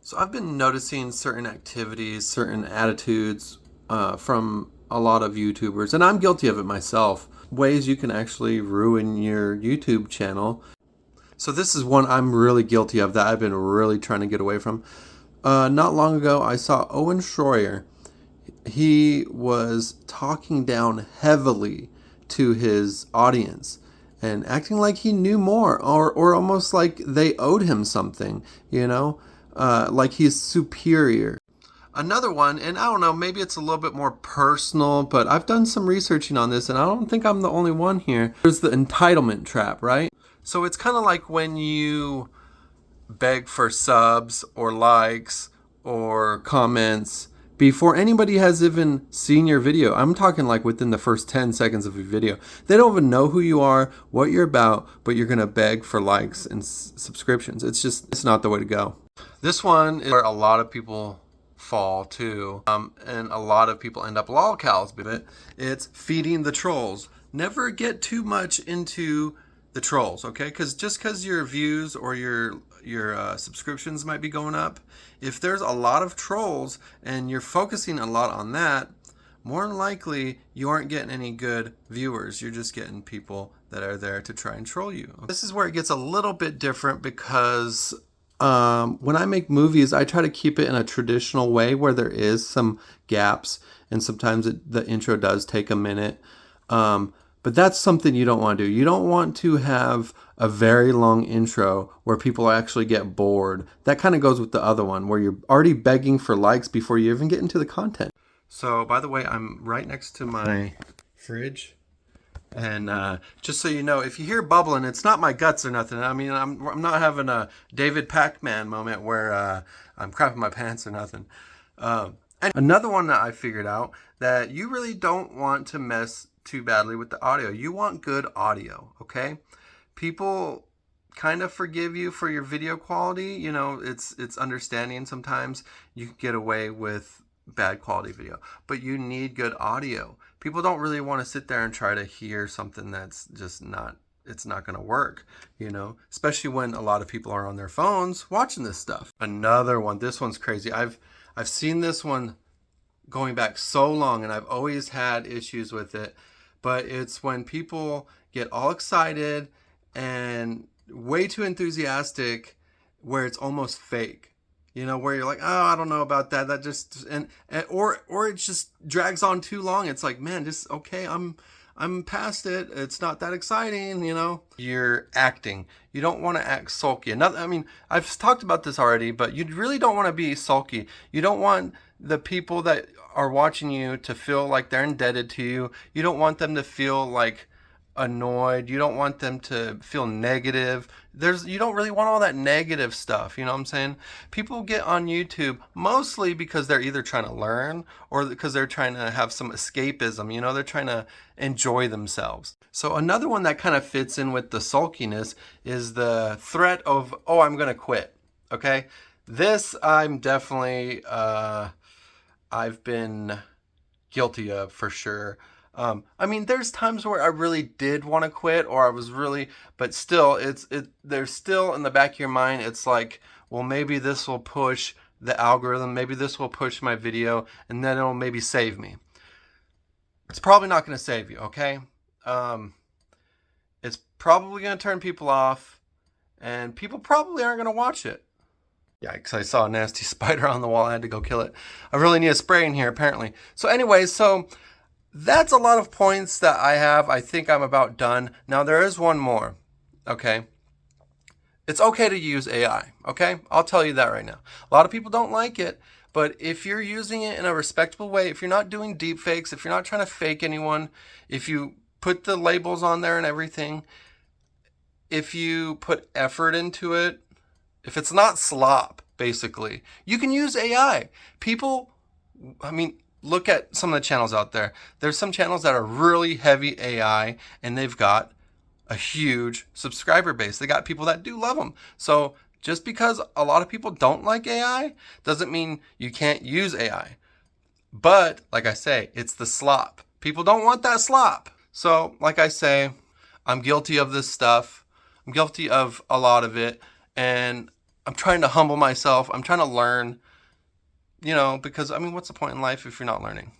So I've been noticing certain activities, certain attitudes from a lot of YouTubers, and I'm guilty of it myself. Ways you can actually ruin your YouTube channel. So this is one I'm really guilty of that I've been really trying to get away from. Not long ago, I saw Owen Schroyer. He was talking down heavily to his audience and acting like he knew more, or almost like they owed him something, like he's superior. Another one, and I don't know, maybe it's a little bit more personal, but I've done some researching on this, and I don't think I'm the only one here. There's the entitlement trap, right? So it's kind of like when you beg for subs or likes or comments before anybody has even seen your video. I'm talking like within the first 10 seconds of your video. They don't even know who you are, what you're about, but you're going to beg for likes and subscriptions. It's not the way to go. This one is where a lot of people fall too, and a lot of people end up lolcows with it. It's feeding the trolls. Never get too much into the trolls, okay? Because just because your views or your subscriptions might be going up, if there's a lot of trolls and you're focusing a lot on that, more than likely you aren't getting any good viewers. You're just getting people that are there to try and troll you. This is where it gets a little bit different because when I make movies, I try to keep it in a traditional way where there is some gaps, and sometimes the intro does take a minute. But that's something you don't want to do. You don't want to have a very long intro where people actually get bored. That kind of goes with the other one where you're already begging for likes before you even get into the content. So, by the way, I'm right next to my fridge. And just so you know, if you hear bubbling, it's not my guts or nothing. I mean, I'm not having a David Pac-Man moment where I'm crapping my pants or nothing. And another one that I figured out, that you really don't want to mess too badly with the audio. You want good audio, okay? People kind of forgive you for your video quality. You know, it's understanding sometimes you can get away with bad quality video, but you need good audio. People don't really want to sit there and try to hear something that's just it's not going to work, especially when a lot of people are on their phones watching this stuff. Another one, this one's crazy. I've seen this one going back so long, and I've always had issues with it, but it's when people get all excited and way too enthusiastic where it's almost fake. Where you're like, oh, I don't know about that. That just or it just drags on too long. It's like, man, just okay. I'm past it. It's not that exciting. You're acting. You don't want to act sulky. I've talked about this already, but you really don't want to be sulky. You don't want the people that are watching you to feel like they're indebted to you. You don't want them to feel like annoyed. You don't want them to feel negative. You don't really want all that negative stuff. You know what I'm saying? People get on YouTube mostly because they're either trying to learn or because they're trying to have some escapism. They're trying to enjoy themselves. So another one that kind of fits in with the sulkiness is the threat of, oh, I'm going to quit. Okay. This I'm definitely, I've been guilty of for sure. There's times where I really did want to quit, or I was really, but still, there's still in the back of your mind, it's like, well, maybe this will push the algorithm, maybe this will push my video, and then it'll maybe save me. It's probably not going to save you, okay? It's probably going to turn people off, and people probably aren't going to watch it. Yikes, I saw a nasty spider on the wall, I had to go kill it. I really need a spray in here, apparently. So anyways, that's a lot of points that I have. I think I'm about done. Now, there is one more, okay? It's okay to use AI, okay? I'll tell you that right now. A lot of people don't like it, but if you're using it in a respectable way, if you're not doing deep fakes, if you're not trying to fake anyone, if you put the labels on there and everything, if you put effort into it, if it's not slop, basically, you can use AI. Look at some of the channels out there. There's some channels that are really heavy AI, and they've got a huge subscriber base. They got people that do love them. So just because a lot of people don't like AI doesn't mean you can't use AI. But like I say, it's the slop. People don't want that slop. So like I say, I'm guilty of this stuff. I'm guilty of a lot of it. And I'm trying to humble myself. I'm trying to learn, because I mean, what's the point in life if you're not learning?